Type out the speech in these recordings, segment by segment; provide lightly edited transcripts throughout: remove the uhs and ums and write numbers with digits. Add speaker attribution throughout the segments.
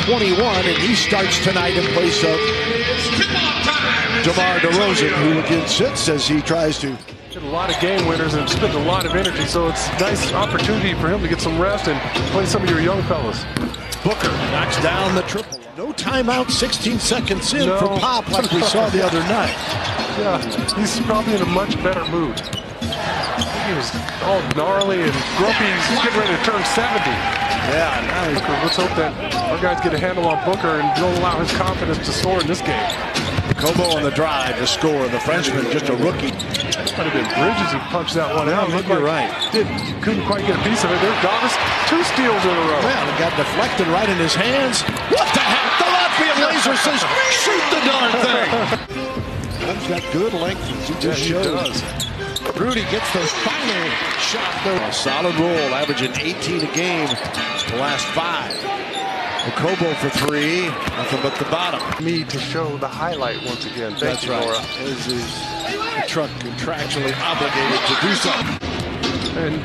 Speaker 1: 21, and he starts tonight in place of DeMar DeRozan, who again sits as he tries to.
Speaker 2: A lot of game winners and spend a lot of energy, so it's a nice opportunity for him to get some rest and play some of your young fellas.
Speaker 1: Booker knocks down the triple. No timeout, 16 seconds in for Pop like we saw the other night.
Speaker 2: Yeah, he's probably in a much better mood. I think he was all gnarly and grumpy. He's getting ready to turn 70.
Speaker 1: Yeah, nice.
Speaker 2: Booker, let's hope that our guys get a handle on Booker and don't allow his confidence to soar in this game.
Speaker 1: Kobo on the drive to score. The freshman, just a rookie.
Speaker 2: Might have been Bridges who punched that one out.
Speaker 1: You're right.
Speaker 2: Couldn't quite get a piece of it. There's Davis, 2 steals in a row.
Speaker 1: Well, it got deflected right in his hands. What the heck? The Latvian laser says, shoot the darn thing. He's got good length. He just shows. Rudy gets the final shot there. A solid roll, averaging 18 a game the last 5. Kobo for 3, nothing but the bottom.
Speaker 2: Me to show the highlight once again. Thank you, Laura.
Speaker 1: As is the truck contractually obligated to do so.
Speaker 2: And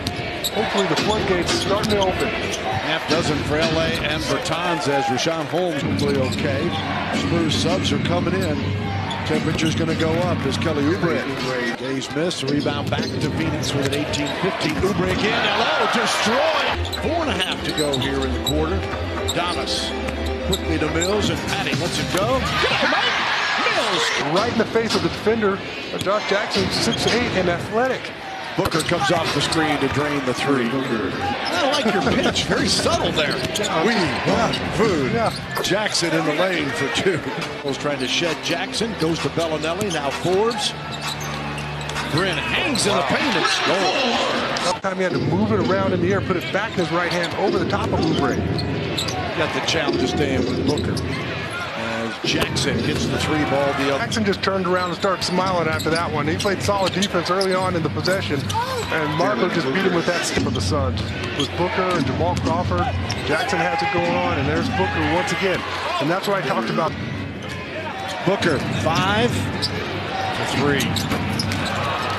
Speaker 2: hopefully the floodgates starting to open.
Speaker 1: Half dozen for LA and Bertans as Richaun Holmes hopefully okay. Spurs subs are coming in. Temperature's going to go up as Kelly Oubre. Gay's miss, rebound back to Phoenix with an 18-15. Oubre again, LO destroyed. 4.5 to go here in the quarter. Davis quickly to Mills, and Patty lets it go. Mills!
Speaker 2: Right in the face of the defender, Josh Jackson, 6'8" and athletic.
Speaker 1: Booker comes off the screen to drain the 3. I like your pitch, very subtle there. We want food. Yeah. Jackson in the lane for 2. Was trying to shed Jackson, goes to Bellinelli, now Forbes. Bryn hangs in the paint and scores.
Speaker 2: Sometime he had to move it around in the air, put it back in his right hand over the top of Oubre.
Speaker 1: Got the challenge to stay in with Booker. As Jackson hits the 3 ball the other.
Speaker 2: Jackson just turned around and started smiling after that one. He played solid defense early on in the possession, and Marco just beat him with that step of the Suns. With Booker and Jamal Crawford, Jackson has it going on, and there's Booker once again. And that's what I talked about.
Speaker 1: Booker, 5 for 3.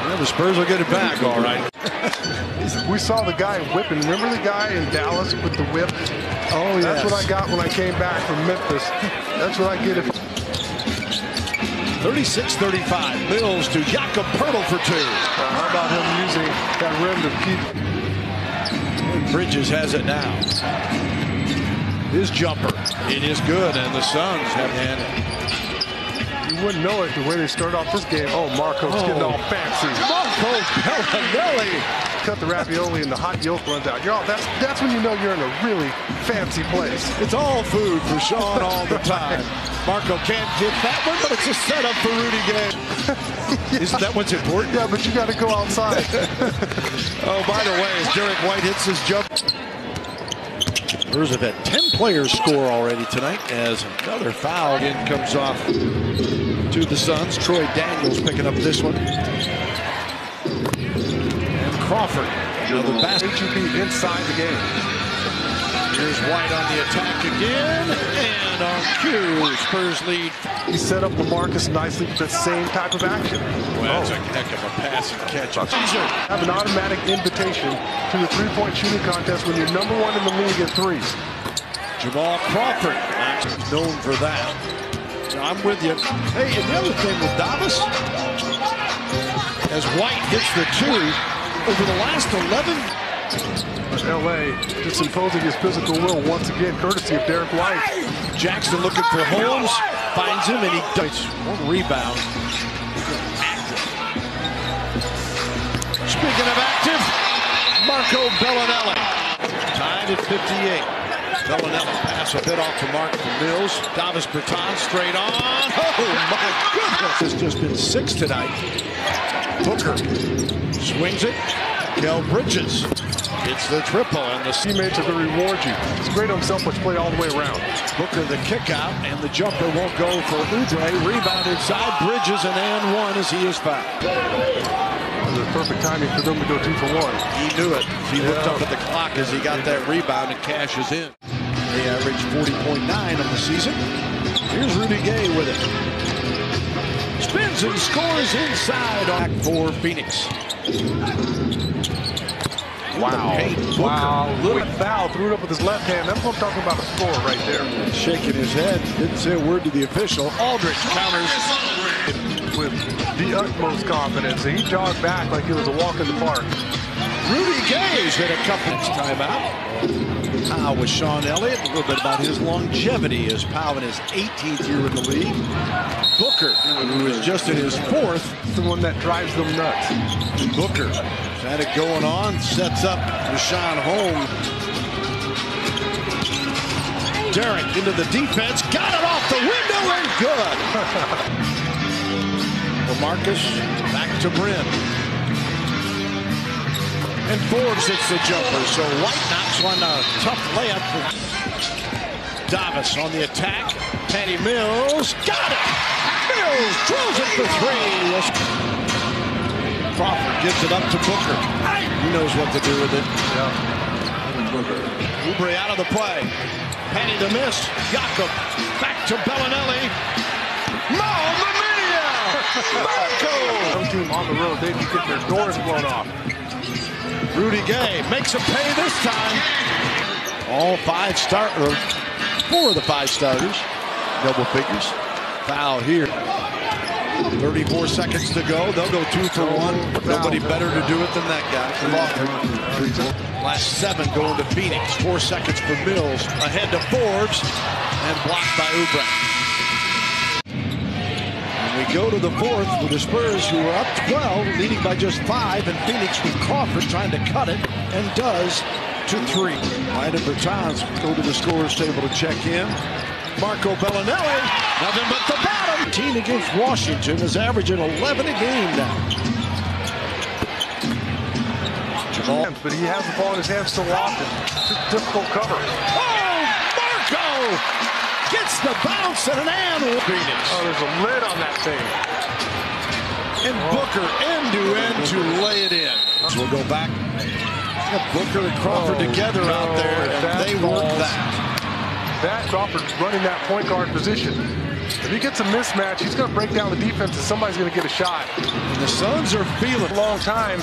Speaker 1: Well, the Spurs will get it back, all right.
Speaker 2: We saw the guy whipping. Remember the guy in Dallas with the whip?
Speaker 1: Oh, yeah.
Speaker 2: That's what I got when I came back from Memphis. That's what I get it.
Speaker 1: 36-35. Mills to Jakob Poeltl for 2.
Speaker 2: How about him using that rim to keep?
Speaker 1: Bridges has it now. His jumper. It is good, and the Suns have had it.
Speaker 2: You wouldn't know it the way they start off this game. Oh, Marco's getting all fancy.
Speaker 1: Marco Bellinelli.
Speaker 2: Cut the ravioli and the hot yolk runs out. That's when you know you're in a really fancy place.
Speaker 1: It's all food for Sean all the time. Marco can't hit that one, but it's a setup for Rudy Gay. Isn't that what's important?
Speaker 2: Yeah, but you got to go outside.
Speaker 1: Oh, by the way, as Derek White hits his jump. Spurs have had 10 players score already tonight as another foul in comes off to the Suns. Troy Daniels picking up this one. And Crawford. Another basket.
Speaker 2: HEB inside the game.
Speaker 1: Here's White on the attack again. And on cue, Spurs lead.
Speaker 2: He set up LaMarcus nicely with the same type of action.
Speaker 1: Well, that's a heck of a pass and catch.
Speaker 2: Have an automatic invitation to the 3-point shooting contest when you're #1 in the league at 3s.
Speaker 1: Jamal Crawford, known for that. I'm with you. Hey, and the other thing with Davis, as White hits the 2, over the last 11.
Speaker 2: LA just imposing his physical will once again, courtesy of Derek White.
Speaker 1: Jackson looking for Holmes, finds him, and he does one rebound. Speaking of active, Marco Bellinelli. Tied at 58. Bellinelli pass a bit off to Mark Mills. Davis Bertans straight on. Oh my goodness! It's just been 6 tonight. Booker swings it. Kel Bridges. It's the triple, and the
Speaker 2: teammates are going to reward you. It's great on self-push play all the way around.
Speaker 1: Booker the kick out, and the jumper won't go for Oubre. Rebound inside Bridges, and 1 as he is fouled.
Speaker 2: The perfect timing for them to go 2 for 1.
Speaker 1: He knew it. He looked up at the clock as he got that rebound and cashes in. They averaged 40.9 on the season. Here's Rudy Gay with it. Spins and scores inside. Back for Phoenix. Wow.
Speaker 2: Wow. Little foul, threw it up with his left hand. That's what I'm talking about, a score right there.
Speaker 1: Shaking his head, didn't say a word to the official. Aldridge counters
Speaker 2: with the utmost confidence. He jogged back like it was a walk in the park.
Speaker 1: Rudy Gay's hit a couple timeout. Powell with Sean Elliott. A little bit about his longevity as Powell in his 18th year in the league. Booker, who is just in his 4th.
Speaker 2: The one that drives them nuts.
Speaker 1: Booker had it going on, sets up Richaun Holmes. Derek into the defense, got it off the window and good. LaMarcus back to Bryn. And Forbes hits the jumper, so White knocks one tough layup. Davis on the attack. Patty Mills got it. Mills drills it for 3. Crawford gives it up to Booker. He knows what to do with it. Oubre out of the play. Patty the miss. Jakob back to Bellinelli. Mamma mia! Marco!
Speaker 2: Some team on the road, they'd be getting their doors blown off.
Speaker 1: Rudy Gay makes him pay this time. All 5 starters, 4 of the 5 starters, double figures. Foul here. 34 seconds to go. They'll go 2 for 1. Nobody better to do it than that guy. Last 7 going to Phoenix. 4 seconds for Mills. Ahead to Forbes and blocked by Oubre. We go to the 4th with the Spurs, who are up 12, leading by just 5, and Phoenix with Crawford trying to cut it, and does, to 3. White and Bertans go to the scorer's table to check in. Marco Bellinelli, nothing but the bottom. Team against Washington is averaging 11 a game now. Jamal.
Speaker 2: But he has the ball in his hands so often. It's a difficult cover.
Speaker 1: Oh, Marco! Gets the bounce and an and Phoenix.
Speaker 2: Oh, there's a lid on that thing.
Speaker 1: And Booker end-to-end to lay it in. So we'll go back. Booker and Crawford together out there, and they work that.
Speaker 2: That Crawford running that point guard position. If he gets a mismatch, he's going to break down the defense, and somebody's going to get a shot.
Speaker 1: And the Suns are feeling
Speaker 2: a long time,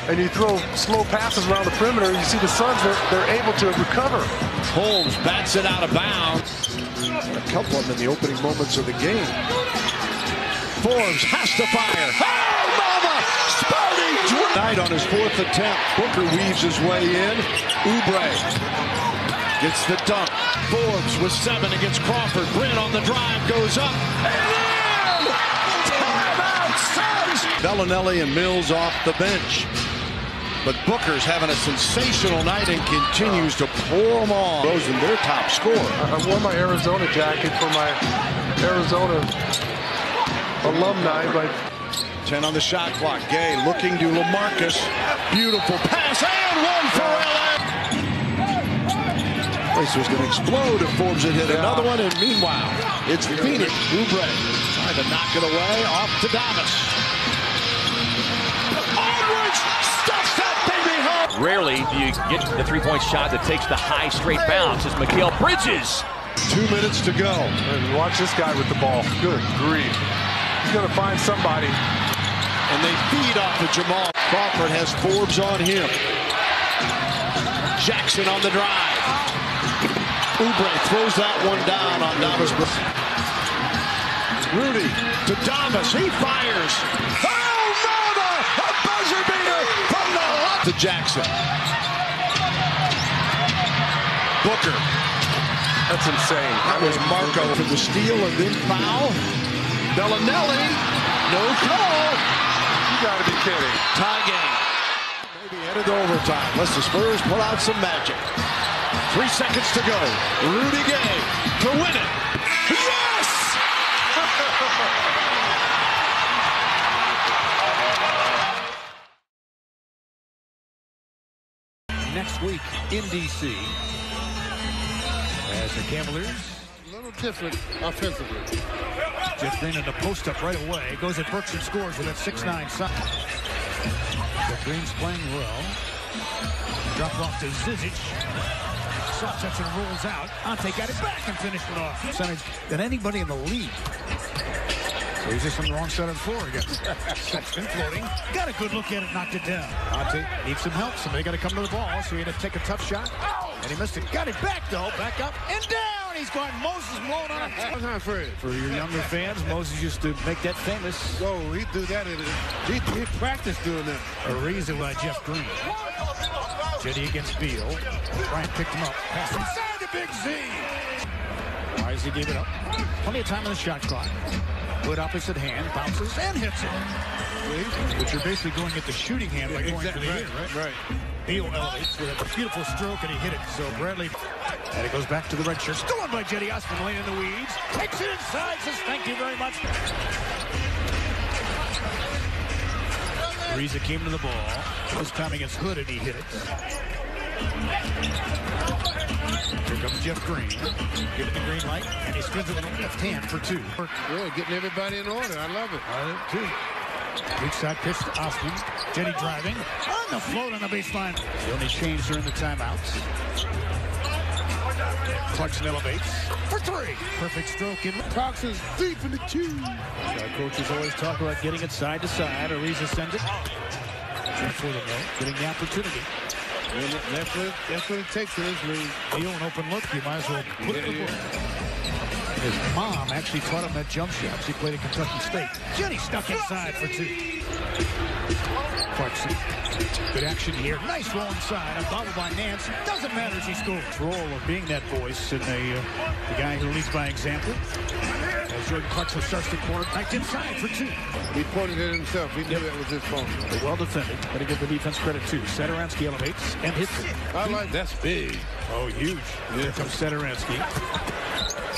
Speaker 2: and you throw slow passes around the perimeter, you see the Suns, they're able to recover.
Speaker 1: Holmes bats it out of bounds. A couple of them in the opening moments of the game. Forbes has to fire. Oh, mama! Spouting night on his 4th attempt. Booker weaves his way in. Oubre gets the dunk. Forbes with 7 against Crawford. Bryn on the drive goes up. And in! Timeout Suns! Bellinelli and Mills off the bench. But Booker's having a sensational night and continues to pour them on. Rosen, their top scorer.
Speaker 2: I wore my Arizona jacket for my Arizona alumni. But
Speaker 1: 10 on the shot clock. Gay looking to LaMarcus. Beautiful pass and one for LA. Place was going to explode if Forbes had hit another one. And meanwhile, it's Phoenix. Oubre trying to knock it away. Off to Davis.
Speaker 3: Rarely do you get the three-point shot that takes the high straight bounce. It's Mikal Bridges.
Speaker 1: 2 minutes to go.
Speaker 2: And watch this guy with the ball. Good grief. He's going to find somebody.
Speaker 1: And they feed off of Jamal. Crawford has Forbes on him. Jackson on the drive. Oubre throws that one down on Davis. Rudy to Davis. He fires. Oh, mama! A buzzer beater from the left to Jackson. Booker.
Speaker 2: That's insane.
Speaker 1: That was Marco for the steal and then foul. Bellinelli. No call.
Speaker 2: You got to be kidding.
Speaker 1: Tie game. Maybe headed to overtime. Unless the Spurs pull out some magic. 3 seconds to go. Rudy Gay to win it. Yes!
Speaker 4: Next week in D.C. as the Cavaliers.
Speaker 5: A little different offensively.
Speaker 4: Jeff Green in the post-up right away. Goes at Brooks and scores with that 6'9" son. Jeff Green's playing well. Dropped off to Zizic. Soft touch and rolls out. Ante got it back and finished it off. Percentage than anybody in the league. So he's just on the wrong side of the floor again. Sexton floating. Got a good look at it, knocked it down. Monte needs some help. Somebody got to come to the ball, so he had to take a tough shot. And he missed it. Got it back, though. Back up and down. He's got Moses blown on him. For your younger fans, Moses used to make that famous.
Speaker 5: Oh, he do that. He practiced doing that.
Speaker 4: Ariza by Jeff Green. Jetty against Beal. Bryant picked him up. Pass inside to Big Z. Wise, he gave it up. Plenty of time on the shot clock. Good opposite hand, bounces and hits it. But you're basically going at the shooting hand by going for the hit, right? Beal elevates with a beautiful stroke, and he hit it. So Bradley, and it goes back to the red shirt. Stolen by Jetty Osman, laying in the weeds. Takes it inside, says thank you very much. Ariza came to the ball. This time against Hood, and he hit it. Here comes Jeff Green. Giving the green light, and he spins it with the left hand for two.
Speaker 5: Yeah, getting everybody in order. I love it.
Speaker 4: Two. Weak side pitch to Osman. Jetty driving. On the float on the baseline. The only change during the timeouts. Clarkson elevates for three. Perfect stroke in.
Speaker 5: Clarkson's deep in the queue.
Speaker 4: Our coaches always talk about getting it side to side. Ariza sends it. For them, though, getting the opportunity.
Speaker 5: And that's what it takes in this league.
Speaker 4: Beal, an open look. You might as well put it in the book. His mom actually taught him that jump shot. She played at Kentucky State. Jetty stuck inside for two. Clarkson. Good action here. Nice roll inside. A bobble by Nance. Doesn't matter if he scores. Role of being that voice and the guy who leads by example. As Jordan Clarkson starts the corner, back inside for two.
Speaker 5: He pointed it himself. He knew that was his fault.
Speaker 4: Well defended. Got to give the defense credit too. Satoransky elevates and hits it.
Speaker 5: I like that's big.
Speaker 4: Oh, huge. Here comes Satoransky.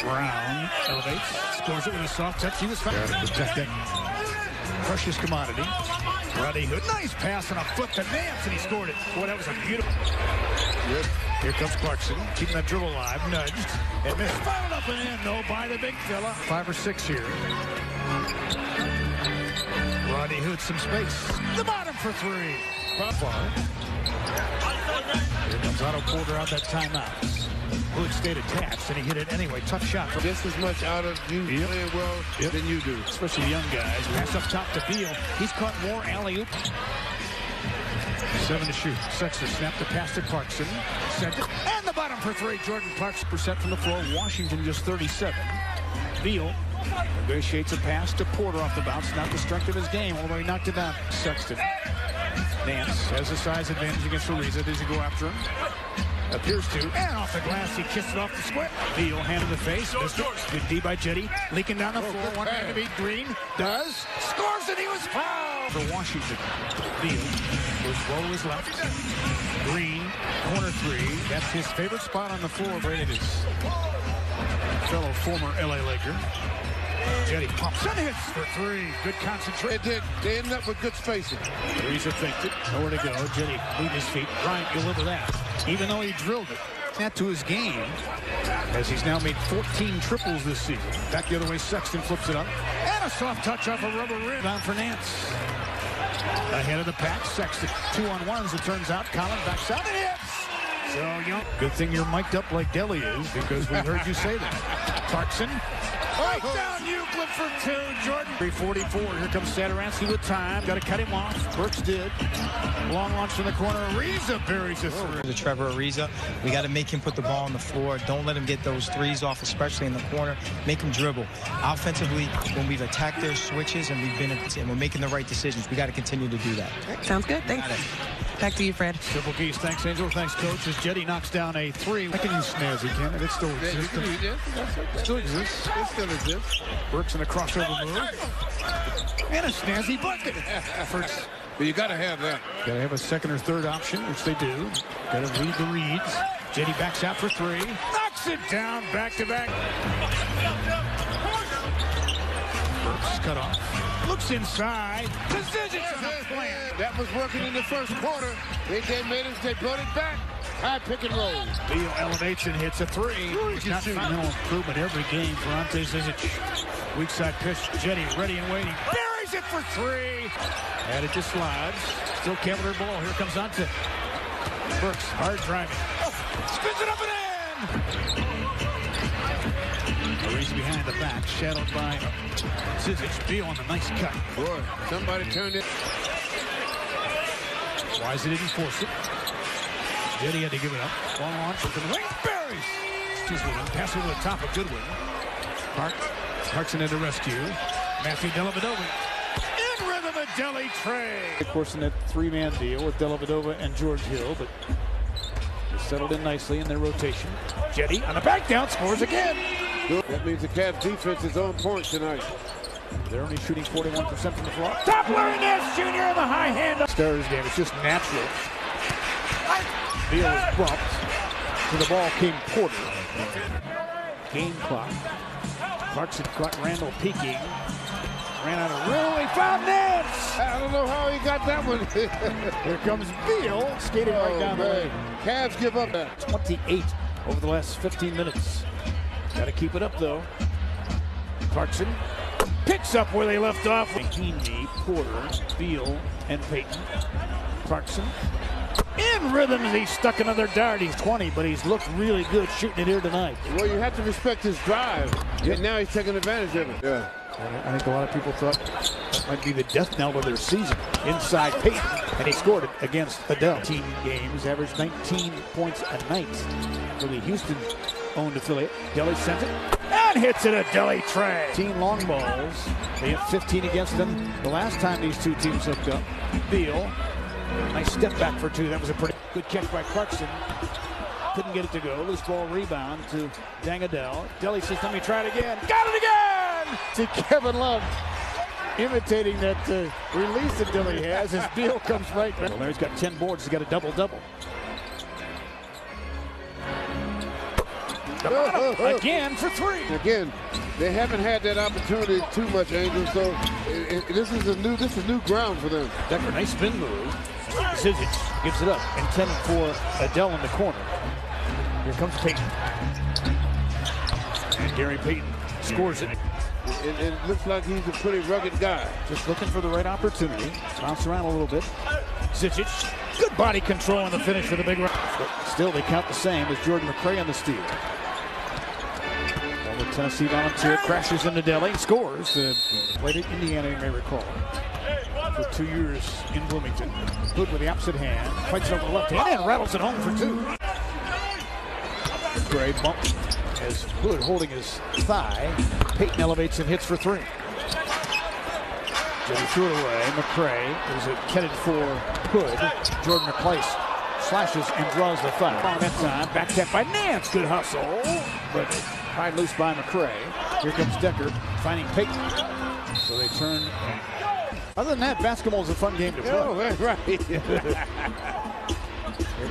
Speaker 4: Brown elevates, scores it with a soft touch. He was fouled. Protect that precious commodity. Rodney Hood, nice pass on a foot to Nance, and he scored it. Boy, that was a beautiful.
Speaker 5: Yep.
Speaker 4: Here comes Clarkson, keeping that dribble alive, nudged, and missed. Fouled up and in, though, by the big fella. 5 or 6 here. Rodney Hood, some space. The bottom for three. Here comes Otto Porter on that timeout. Hood stayed attached, and he hit it anyway. Tough shot.
Speaker 5: Just as much out of you playing well than you do.
Speaker 4: Especially young guys. Pass up top to Beal. He's caught more alley-oop. 7 to shoot. Sexton snapped the pass to Clarkson. Sent it. And the bottom for three. Jordan Clarkson percent from the floor. Washington just 37. Beal negotiates a pass to Porter off the bounce. Not the strength of his game, although he knocked it down. Sexton. Nance has a size advantage against Ariza. Does he go after him? Appears to. And off the glass, he kissed it off the square. Beal, hand in the face. Good D by Jetty. Leaking down the floor. One man to beat. Green does. Scores, and he was fouled. For Washington. Beal was low to his left. Green, corner three. That's his favorite spot on the floor. Rated his fellow former LA Laker. Jetty pumps and hits for three. Good concentration.
Speaker 5: They ended up with good spacing.
Speaker 4: Ariza faked it. Nowhere to go. Jetty moved his feet. Bryant delivered that. Even though he drilled it. That to his game. As he's now made 14 triples this season. Back the other way, Sexton flips it up. And a soft touch off a rubber rim. Down for Nance. Ahead of the pack. Sexton 2-on-1s, it turns out. Collins backs out and hits. So, young. Good thing you're mic'd up like Deli is, because we heard you say that. Clarkson. Right down Euclid for two. Jordan. 3:44. Here comes Satoransky with time. Got to cut him off. Burks did. Long launch from the corner. Ariza buries this.
Speaker 6: To Trevor Ariza, we got to make him put the ball on the floor. Don't let him get those threes off, especially in the corner. Make him dribble. Offensively, when we've attacked their switches and we're making the right decisions, we got to continue to do that.
Speaker 7: Sounds good. Thanks. Back to you, Fred.
Speaker 4: Triple Keys. Thanks, Angel. Thanks, Coach. As Jetty knocks down a three. I can use Snazzy, can it? It still exists. Still exists.
Speaker 5: It still exists.
Speaker 4: Works in a crossover move. And a Snazzy bucket.
Speaker 5: But you got to have that.
Speaker 4: Got to have a second or third option, which they do. Got to read the reads. Jetty backs out for three. Knocks it down back-to-back. Burks cut off. Looks inside.
Speaker 5: That was working in the first quarter. They brought it back. High pick and roll.
Speaker 4: Beal elevates and hits a three. Not fundamental improvement every game for Ante Zizic. Weak side pitch. Jetty ready and waiting. Buries it for three. Added to slides. Still carrying their ball. Here comes Ante. Burks hard driving. Spins it up and in. He's behind the back, shadowed by Zizic. Beal on the nice cut.
Speaker 5: Boy, somebody turned it.
Speaker 4: Wise didn't force it. Jetty had to give it up. Ball launch from the lane. Buries. Chisholm pass over the top of Goodwin. Clarkson in the rescue. Matthew Dellavedova. In rhythm of Deli Trey.
Speaker 8: Of course, in that three-man deal with Dellavedova and George Hill, but they settled in nicely in their rotation.
Speaker 4: Jetty on the back down, scores again.
Speaker 5: That means the Cavs defense is on point tonight.
Speaker 8: They're only shooting 41% from the floor.
Speaker 4: Top Larry Nance Jr. in the high hand.
Speaker 8: Stars game, it's just natural. Beal was bumped, so the ball came Porter. Game clock. Clarkson caught Randall peeking. Ran out of room, he found Nance!
Speaker 5: I don't know how he got that one.
Speaker 8: Here comes Beal, skating right down the lane.
Speaker 5: Cavs give up that.
Speaker 8: 28 over the last 15 minutes. Got to keep it up, though. Clarkson picks up where they left off. Heaney, Porter, Beal, and Payton. Clarkson in rhythm as he stuck another dart. He's 20, but he's looked really good shooting it here tonight.
Speaker 5: Well, you have to respect his drive. Yet now he's taking advantage of it. Yeah.
Speaker 8: I think a lot of people thought that might be the death knell of their season. Inside Payton, and he scored it against Adele. 18 games, averaged 19 points a night for the Houston-owned affiliate. Deli sent it and hits it at Deli Trey. 15 long balls. They had 15 against them the last time these two teams hooked up. Beal, nice step back for two. That was a pretty good catch by Clarkson. Couldn't get it to go. Loose ball rebound to Dangadell. Deli says, let me try it again. Got it again! To Kevin Love, imitating that release that Deli has as Beal comes right back. Well, Larry's got 10 boards. He's got a double-double. Again for three.
Speaker 5: Again, they haven't had that opportunity too much, Angel. So this is new ground for them.
Speaker 8: Decker, nice spin move. Zizic gives it up, intended for Adele in the corner. Here comes Payton. And Gary Payton scores it.
Speaker 5: It looks like he's a pretty rugged guy.
Speaker 8: Just looking for the right opportunity. Bounce around a little bit. Zizic, good body control on the finish for the big run. But still, they count the same as Jordan McRae on the steal. Well, the Tennessee Volunteer crashes into Deli and scores. Played at Indiana, you may recall, for 2 years in Bloomington. Hood with the opposite hand, fights it over the left hand and rattles it home for two. McRae bumped as Hood holding his thigh. Payton elevates and hits for three. Jetty threw it away. McRae is headed for Hood. Jordan McClace slashes and draws the foul. On that time, back tap by Nance. Good hustle, but pried loose by McRae. Here comes Decker finding Payton. So they turn. Other than that, basketball is a fun game to play.
Speaker 5: Oh, that's right.
Speaker 8: Here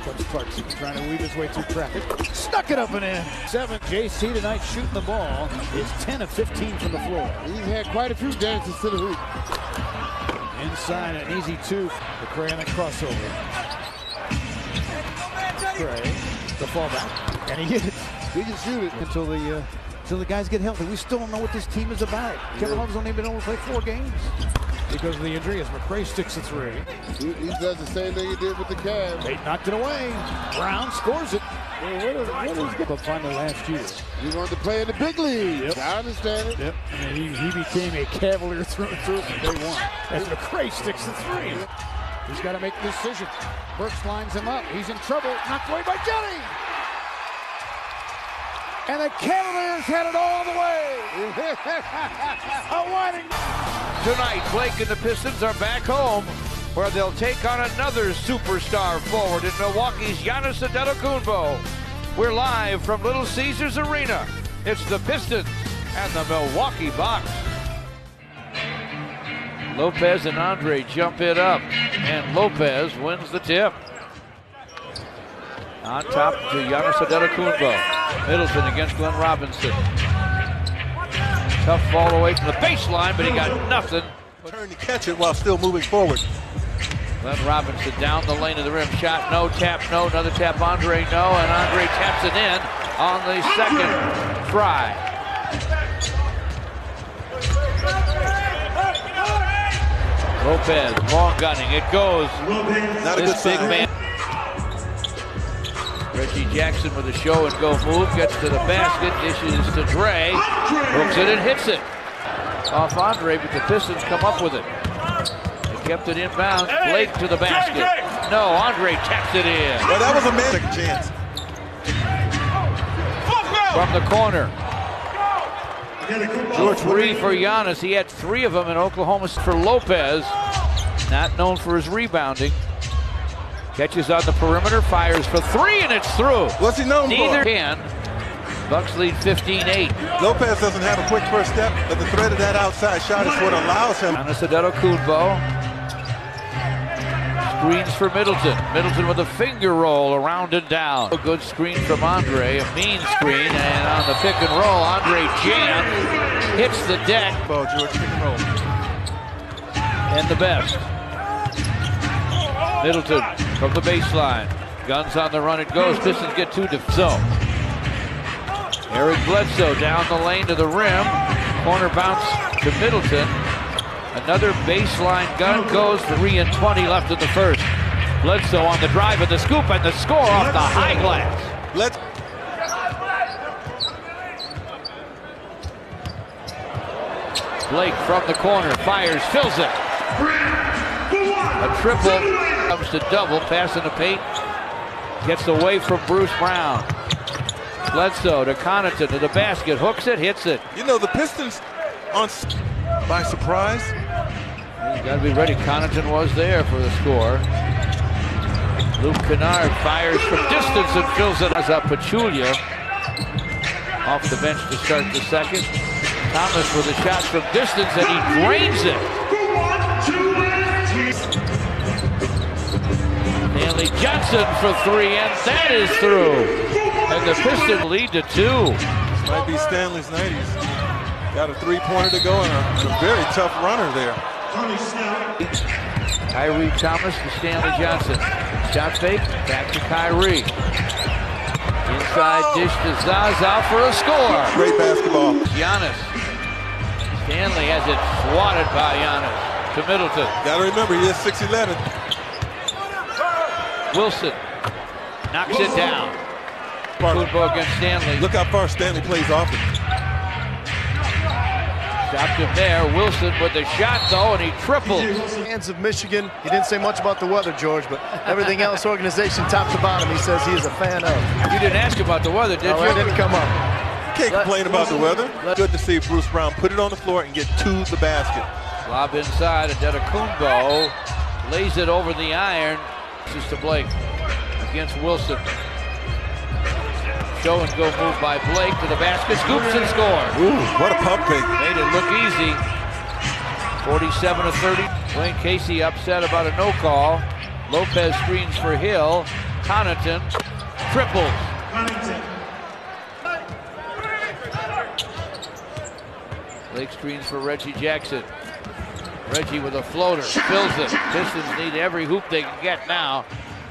Speaker 8: comes Clarkson trying to weave his way through traffic. Stuck it up and in. 7. JC tonight shooting the ball is 10 of 15 from the floor.
Speaker 5: He's had quite a few dances to the hoop.
Speaker 8: Inside an easy two. McRae on a crossover. McRae, the fallback, and he hit it.
Speaker 5: He can shoot it
Speaker 8: until the guys get healthy. We still don't know what this team is about. Kevin Love's only been able to play 4 games because of the injury as McRae sticks a 3.
Speaker 5: He does the same thing he did with the Cavs.
Speaker 8: They knocked it away. Brown scores it. What is good? But finally last year.
Speaker 5: He wanted to play in the big league.
Speaker 8: Yep.
Speaker 5: I understand it.
Speaker 8: Yep. And he became a Cavalier through and through from day one. As McRae sticks the 3. He's got to make the decision. Burks lines him up. He's in trouble. Knocked away by Jetty. And the Cavaliers had it all the way. A winding.
Speaker 9: Tonight, Blake and the Pistons are back home, where they'll take on another superstar forward in Milwaukee's Giannis Antetokounmpo. We're live from Little Caesars Arena. It's the Pistons and the Milwaukee Bucks. Lopez and Andre jump it up, and Lopez wins the tip. On top to Giannis Antetokounmpo. Middleton against Glenn Robinson. Tough ball away from the baseline, but he got nothing.
Speaker 10: Turn to catch it while still moving forward.
Speaker 9: Glenn Robinson down the lane of the rim. Shot no, tap no, another tap Andre no, and Andre taps it in on the second try. Lopez, long gunning, it goes.
Speaker 10: Not a good
Speaker 9: big
Speaker 10: sign.
Speaker 9: man. Reggie Jackson with a show and go move, gets to the basket, dishes to Dre, hooks it and hits it. Off Andre, but the Pistons come up with it. They kept it inbounds, Blake to the basket. No, Andre taps it in.
Speaker 10: Well, that was a second chance.
Speaker 9: From the corner. George 3 for Giannis. He had 3 of them in Oklahoma. For Lopez, not known for his rebounding. Catches on the perimeter, fires for 3, and it's through.
Speaker 10: What's he known for?
Speaker 9: Neither can. Bucks lead 15-8.
Speaker 10: Lopez doesn't have a quick first step, but the threat of that outside shot is what allows him.
Speaker 9: Giannis Antetokounmpo. Screens for Middleton. Middleton with a finger roll around and down. A good screen from Andre, a mean screen, and on the pick and roll, Andre jams, hits the deck.
Speaker 10: Ball, George, pick and roll.
Speaker 9: And the best. Middleton from the baseline. Guns on the run, it goes. Pistons get 2 to zone. Eric Bledsoe down the lane to the rim. Corner bounce to Middleton. Another baseline gun goes, 3 and 20 left in the first. Bledsoe on the drive and the scoop and the score off the high glass.
Speaker 10: Let's.
Speaker 9: Blake from the corner, fires, fills it. A triple, comes to double, pass in the paint. Gets away from Bruce Brown. Bledsoe to Connaughton to the basket, hooks it, hits it.
Speaker 10: You know, the Pistons on by surprise.
Speaker 9: You got to be ready. Connaughton was there for the score. Luke Kennard fires from distance and fills it as up Pachulia. Off the bench to start the second. Thomas with a shot from distance and he drains it. Stanley Johnson for 3 and that is through. And the Pistons lead to 2.
Speaker 10: This might be Stanley's night. He's got a 3-pointer to go and a very tough runner there.
Speaker 9: Kyrie Thomas to Stanley Johnson. Shot fake, back to Kyrie. Inside dish to Zaza for a score.
Speaker 10: Great basketball.
Speaker 9: Giannis. Stanley has it swatted by Giannis to Middleton.
Speaker 10: Got to remember, he is 6'11".
Speaker 9: Wilson knocks it down. Football against Stanley.
Speaker 10: Look how far Stanley plays off it.
Speaker 9: Stopped him there. Wilson with the shot though, and he triples.
Speaker 11: Hands of Michigan. He didn't say much about the weather, George, but everything else, organization top to bottom, he says he is a fan of.
Speaker 9: You didn't ask about the weather, did you?
Speaker 11: It didn't come up.
Speaker 10: Can't complain about the weather. Good to see Bruce Brown put it on the floor and get to the basket.
Speaker 9: Lob inside, Antetokounmpo lays it over the iron. This is to Blake against Wilson. Show and go move by Blake to the basket, scoops and scores.
Speaker 10: Ooh, what a pump fake.
Speaker 9: Made it look easy. 47-30. Wayne Casey upset about a no call. Lopez screens for Hill. Connaughton triples. Blake screens for Reggie Jackson. Reggie with a floater, fills it. Pistons need every hoop they can get now.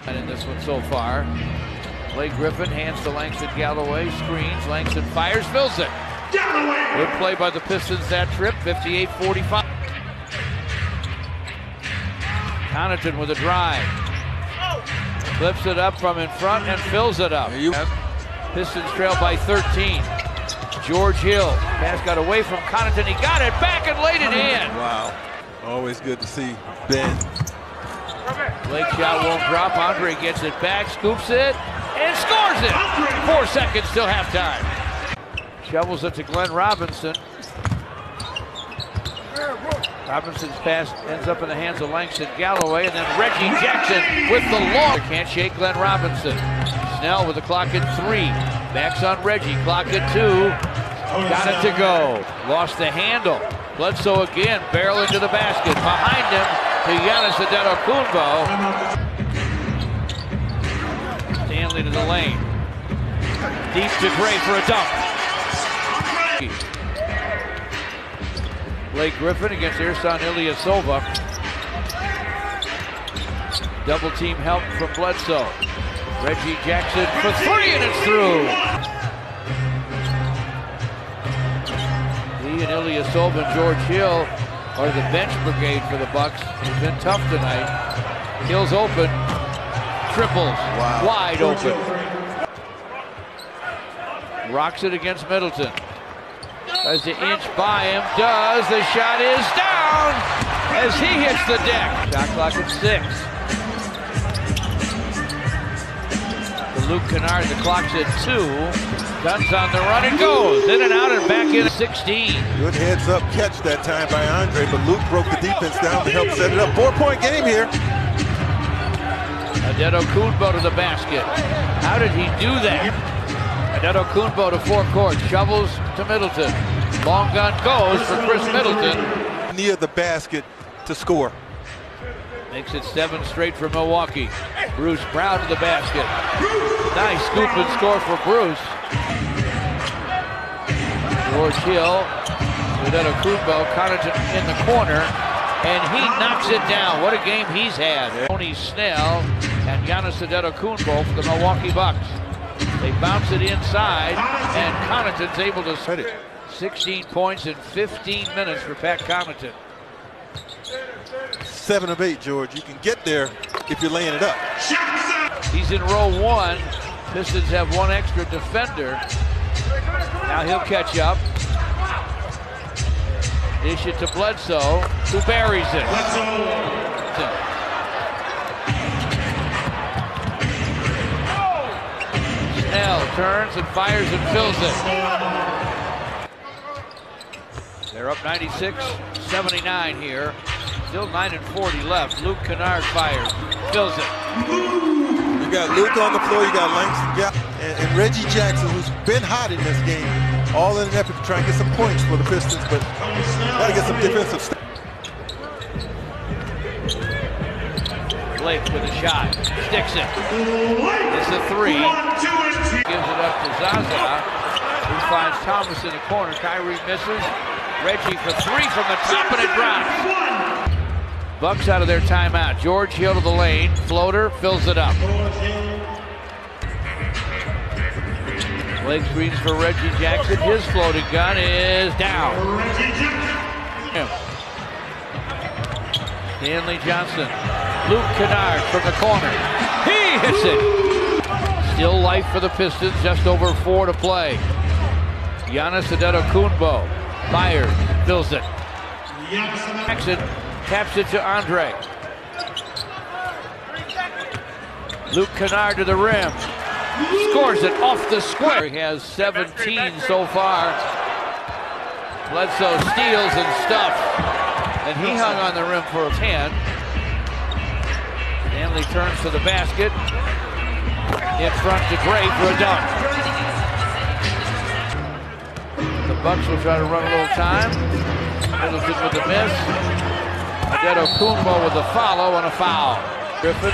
Speaker 9: And in this one so far. Blake Griffin hands to Langston Galloway, screens, Langston fires, fills it. Good play by the Pistons that trip, 58-45. Connaughton with a drive. Flips it up from in front and fills it up. Pistons trail by 13. George Hill, pass got away from Connaughton, he got it back and laid it in.
Speaker 10: Wow, always good to see Ben.
Speaker 9: Blake shot won't drop, Andre gets it back, scoops it, and scores it! 4 seconds till halftime. Shovels it to Glenn Robinson. Robinson's pass ends up in the hands of Langston Galloway, and then Reggie Jackson with the long. Can't shake Glenn Robinson. Snell with the clock at 3. Backs on Reggie, clock at 2. Got it to go. Lost the handle. Bledsoe again, barrel into the basket. Behind him to Giannis Antetokounmpo. Stanley to the lane. Deep to Gray for a dunk. Blake Griffin against Ersan Ilyasova. Double team help from Bledsoe. Reggie Jackson for 3 and it's through. He and Ilyasova and George Hill are the bench brigade for the Bucks. It's been tough tonight. Hill's open. Triples. Wow. Wide open. Rocks it against Middleton. Tries to inch by him. Does. The shot is down as he hits the deck. Shot clock at 6. To Luke Kennard, the clock's at 2. Guns on the run, it goes in and out and back in 16.
Speaker 10: Good heads-up catch that time by Andre, but Luke broke the defense down to help set it up. 4-point game here.
Speaker 9: Adetokunbo to the basket. How did he do that? Adetokunbo to forecourt, shovels to Middleton. Long gun goes for Chris Middleton.
Speaker 10: Near the basket to score.
Speaker 9: Makes it 7 straight for Milwaukee. Bruce Brown to the basket. Nice scoop and score for Bruce. George Hill, Adetokunbo, Connaughton in the corner, and he knocks it down. What a game he's had. Tony Snell and Giannis Adetokunbo for the Milwaukee Bucks. They bounce it inside, and Connaughton's able to set it. 16 points in 15 minutes for Pat Connaughton.
Speaker 10: 7 of 8, George. You can get there if you're laying it up.
Speaker 9: He's in row 1. Pistons have 1 extra defender. Now he'll catch up. Dish it to Bledsoe, who buries it. Snell turns and fires and fills it. They're up 96-79 here. Still 9:40 left. Luke Kennard fires, fills it.
Speaker 10: You got Luke on the floor, you got Langston and Reggie Jackson, who's been hot in this game, all in an effort to try and get some points for the Pistons, but got to get some defensive stuff.
Speaker 9: Blake with a shot, sticks it. It's a 3. Gives it up to Zaza, who finds Thomas in the corner. Kyrie misses. Reggie for 3 from the top, and it drops. Bucks out of their timeout. George Hill to the lane. Floater fills it up. Blake screens for Reggie Jackson. His floating gun is down. Stanley Johnson. Luke Kennard from the corner. He hits it. Still life for the Pistons. Just over 4 to play. Giannis Adetokunbo. Fires. Fills it. Jackson taps it to Andre. Luke Kennard to the rim. Scores it off the square. He has 17 so far. Bledsoe steals and stuffs. And he hung on the rim for a 10. Stanley turns to the basket. In front to Gray for a dunk. The Bucks will try to run a little time. Middleton with the miss. Adetokunbo with a follow and a foul. Griffin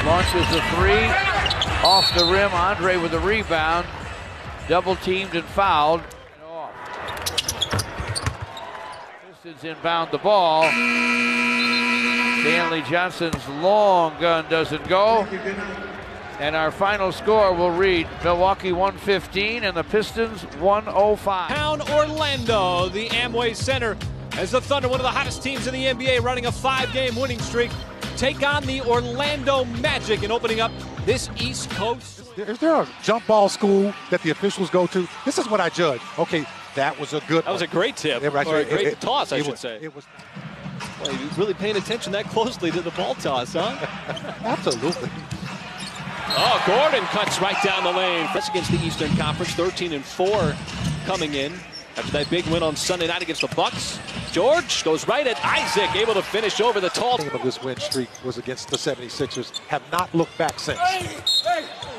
Speaker 9: launches the 3. Off the rim, Andre with a rebound. Double teamed and fouled. Pistons inbound the ball. Stanley Johnson's long gun doesn't go. And our final score will read Milwaukee 115 and the Pistons 105.
Speaker 12: Town Orlando, the Amway Center, as the Thunder, one of the hottest teams in the NBA, running a 5-game winning streak, take on the Orlando Magic and opening up this East Coast.
Speaker 8: Is there a jump ball school that the officials go to? This is what I judge. Okay, that was a good
Speaker 12: That was a great tip, or a great toss, I should say.
Speaker 8: It was.
Speaker 12: Well, he was really paying attention that closely to the ball toss, huh?
Speaker 8: Absolutely.
Speaker 12: Oh, Gordon cuts right down the lane. That's against the Eastern Conference, 13-4 coming in after that big win on Sunday night against the Bucks. George goes right at Isaac, able to finish over the tall.
Speaker 8: The of this win streak was against the 76ers. Have not looked back since.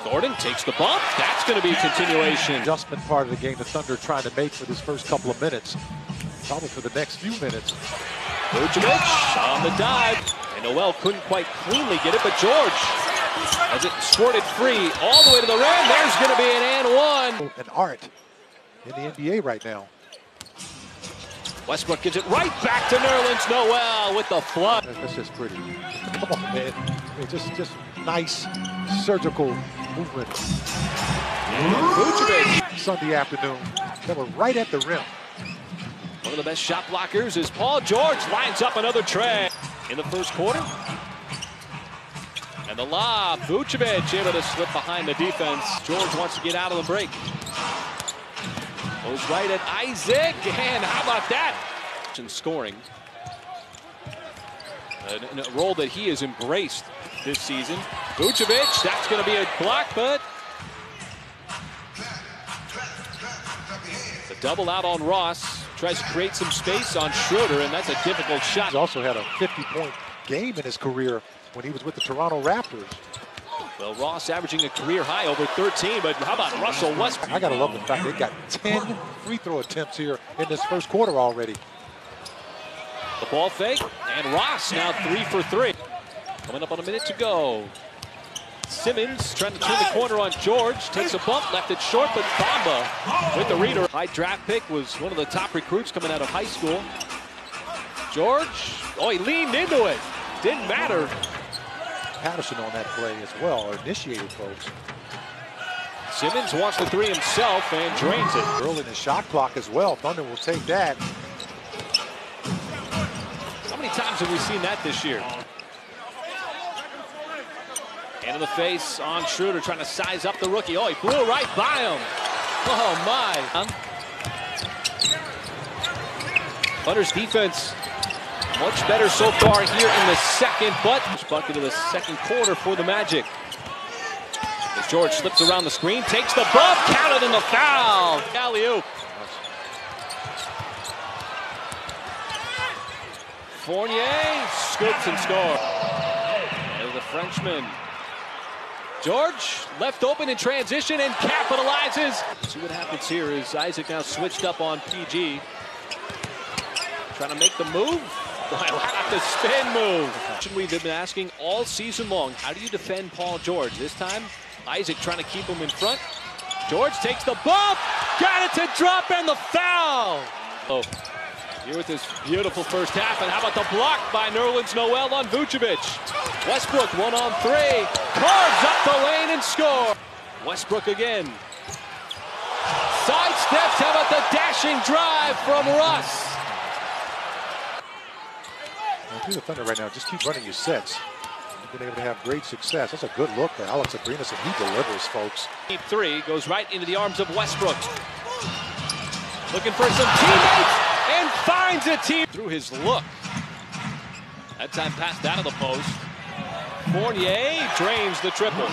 Speaker 12: Gordon takes the bump. That's going to be a continuation.
Speaker 8: Adjustment part of the game the Thunder trying to make for this first couple of minutes. Probably for the next few minutes.
Speaker 12: Vucevic on the dive. And Noel couldn't quite cleanly get it, but George, as it squirted free all the way to the rim, there's going to be an and one.
Speaker 8: An art in the NBA right now.
Speaker 12: Westbrook gives it right back to Nerlens Noel with the flood.
Speaker 8: That's just pretty. Come on, man. Just nice surgical movement.
Speaker 12: Vucevic.
Speaker 8: Sunday afternoon. That were right at the rim.
Speaker 12: One of the best shot blockers is Paul George. Lines up another tray in the first quarter. And the lob, Vucevic able to slip behind the defense. George wants to get out of the break. Goes right at Isaac, and how about that? And scoring. A role that he has embraced this season. Vucevic, that's going to be a block, but the double out on Ross. Tries to create some space on Schroeder, and that's a difficult shot.
Speaker 13: He's also had a 50-point game in his career when he was with the Toronto Raptors.
Speaker 12: Well, Ross averaging a career high over 13, but how about Russell Westbrook?
Speaker 13: I got to love the fact they got 10 free throw attempts here in this first quarter already.
Speaker 12: The ball fake, and Ross now 3 for 3. Coming up on a minute to go. Simmons trying to turn the corner on George, takes a bump, left it short, but Bamba with the reader. High draft pick, was one of the top recruits coming out of high school. George, oh, he leaned into it. Didn't matter.
Speaker 13: Patterson on that play as well, or initiated, folks.
Speaker 12: Simmons wants the three himself and drains it.
Speaker 13: Early in the shot clock as well. Thunder will take that.
Speaker 12: How many times have we seen that this year? Hand in the face on Schroeder, trying to size up the rookie. Oh, he blew right by him. Oh, my. Thunder's defense much better so far here in the second, but bucket of the second quarter for the Magic. As George slips around the screen, takes the bump, counted in the foul. Alley-oop. Fournier scoops and scores. There's the Frenchman. George left open in transition and capitalizes. See what happens here is Isaac now switched up on PG. Trying to make the move. The spin move. We've been asking all season long, how do you defend Paul George? This time, Isaac trying to keep him in front. George takes the bump, got it to drop, and the foul. Oh, here with this beautiful first half, and how about the block by Nerlens Noel on Vucevic? Westbrook 1-on-3, carves up the lane and score. Westbrook again. Sidesteps, how about the dashing drive from Russ?
Speaker 13: If you're the Thunder right now, just keep running your sets. You've been able to have great success. That's a good look for Alex Abrinas, and he delivers, folks.
Speaker 12: Deep three goes right into the arms of Westbrook. Looking for some teammates and finds a team through his look. That time passed out of the post. Fournier drains the triple.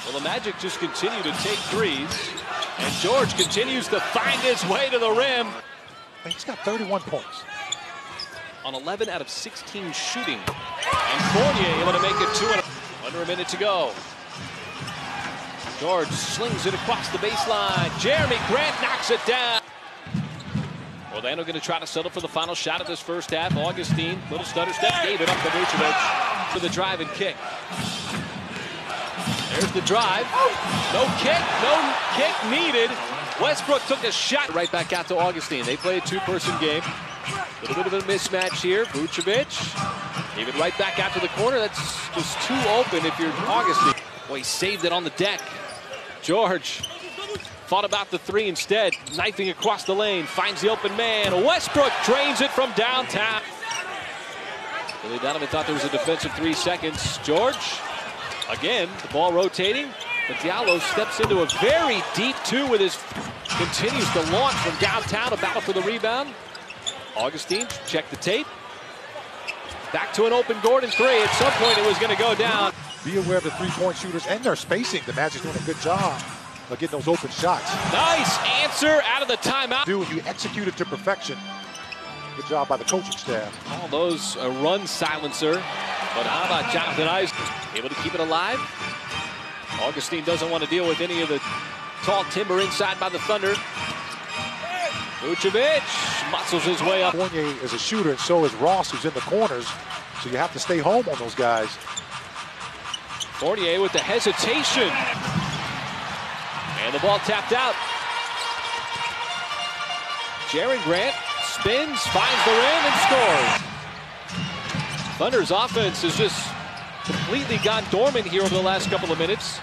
Speaker 12: Well, the Magic just continue to take threes, and George continues to find his way to the rim.
Speaker 13: He's got 31 points.
Speaker 12: On 11 out of 16 shooting. And Fournier able to make it 2 under a minute to go. George slings it across the baseline. Jeremy Grant knocks it down. Orlando going to try to settle for the final shot of this first half. Augustine, little stutter step, gave it up to Vucevic for the drive and kick. There's the drive. No kick needed. Westbrook took a shot right back out to Augustine. They play a two-person game. A little bit of a mismatch here. Vucevic gave it right back out to the corner. That's just too open if you're Augustine. Boy, he saved it on the deck. George thought about the three instead. Knifing across the lane, finds the open man. Westbrook drains it from downtown. Billy Donovan thought there was a defensive 3 seconds. George, again, the ball rotating. But Diallo steps into a very deep two with his, continues to launch from downtown, a battle for the rebound. Augustine, check the tape. Back to an open Gordon three. At some point it was going to go down.
Speaker 13: Be aware of the three-point shooters and their spacing. The Magic's doing a good job of getting those open shots.
Speaker 12: Nice answer out of the timeout.
Speaker 13: You execute it to perfection. Good job by the coaching staff.
Speaker 12: All those a run silencer. But how about Jonathan Isaac? Able to keep it alive. Augustine doesn't want to deal with any of the tall timber inside by the Thunder. Vucevic muscles his way up.
Speaker 13: Fournier is a shooter, and so is Ross, who's in the corners. So you have to stay home on those guys.
Speaker 12: Fournier with the hesitation. And the ball tapped out. Jaren Grant spins, finds the rim, and scores. Thunder's offense has just completely gone dormant here over the last couple of minutes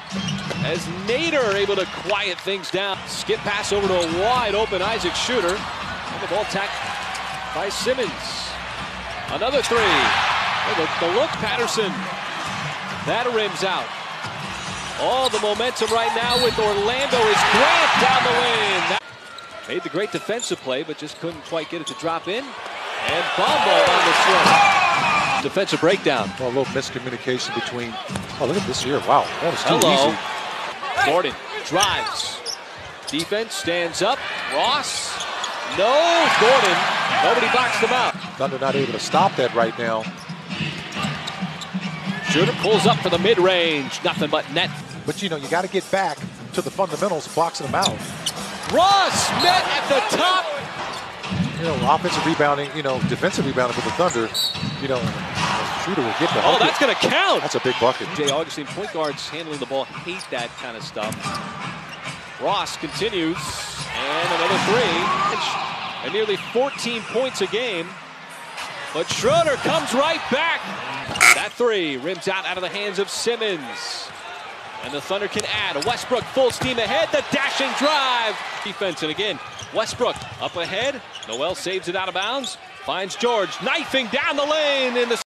Speaker 12: as Nader able to quiet things down. Skip pass over to a wide open Isaac shooter. And the ball tapped by Simmons. Another three. The look, Patterson. That rims out. All the momentum right now with Orlando is Grant down the lane. Made the great defensive play, but just couldn't quite get it to drop in. And Bombo on the swing. Defensive breakdown.
Speaker 13: Well, a little miscommunication between. Oh, look at this here. Wow. That was too
Speaker 12: Hello.
Speaker 13: easy.
Speaker 12: Gordon drives. Defense stands up. Ross. No. Gordon. Nobody boxed him out.
Speaker 13: Thunder not able to stop that right now.
Speaker 12: Schroeder pulls up for the mid-range. Nothing but net.
Speaker 13: But, you know, you got to get back to the fundamentals of boxing them out.
Speaker 12: Ross met at the top.
Speaker 13: You know, offensive rebounding, you know, defensive rebounding for the Thunder. You know, Schroeder will get the
Speaker 12: Oh, that's going to count.
Speaker 13: That's a big bucket.
Speaker 12: Jay Augustine, point guards handling the ball, hate that kind of stuff. Ross continues, and another three. And nearly 14 points a game. But Schroeder comes right back. That three rims out of the hands of Simmons. And the Thunder can add. Westbrook full steam ahead. The dashing drive. Defense, and again, Westbrook up ahead. Noel saves it out of bounds. Finds George knifing down the lane in the